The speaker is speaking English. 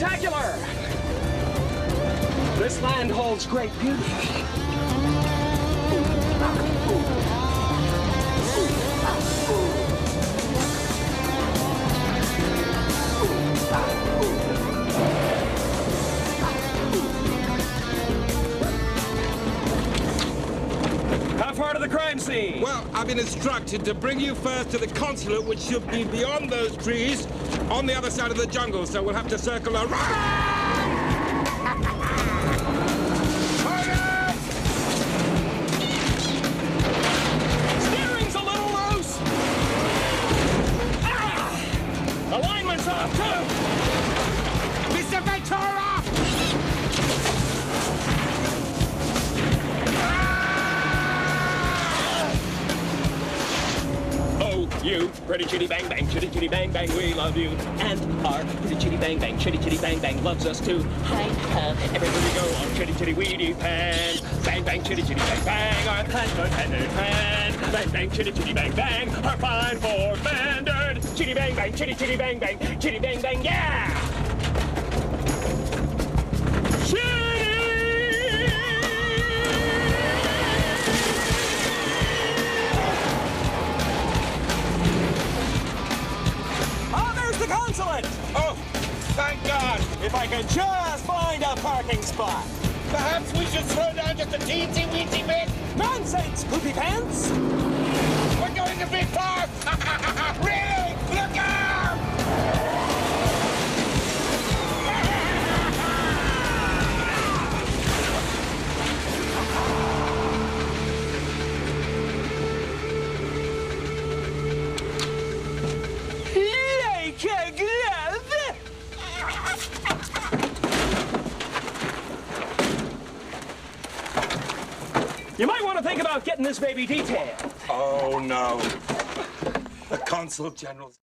spectacular! This land holds great beauty. How far to the crime scene? Well, I've been instructed to bring you first to the consulate, which should be beyond those trees, on the other side of the jungle, so we'll have to circle around. Steering's a little loose! Ah! Alignment's off, too! Mr. Ventura! You, pretty chitty bang bang, chitty chitty bang bang, we love you. And our pretty chitty bang bang, chitty chitty bang bang loves us too. Hi, everywhere we go, our chitty chitty weedy pan. Bang bang, chitty chitty bang bang, our pan. Bang bang, chitty chitty bang bang, our fine Ford standard. Chitty bang bang, chitty bang bang, chitty bang bang, yeah! The consulate! Oh, thank God! If I could just find a parking spot. Perhaps we should slow down just a teensy-weensy bit? Nonsense, poopy pants! We're going a bit far! Really? Look out! You might want to think about getting this baby detailed. Oh, no. The Consul General's...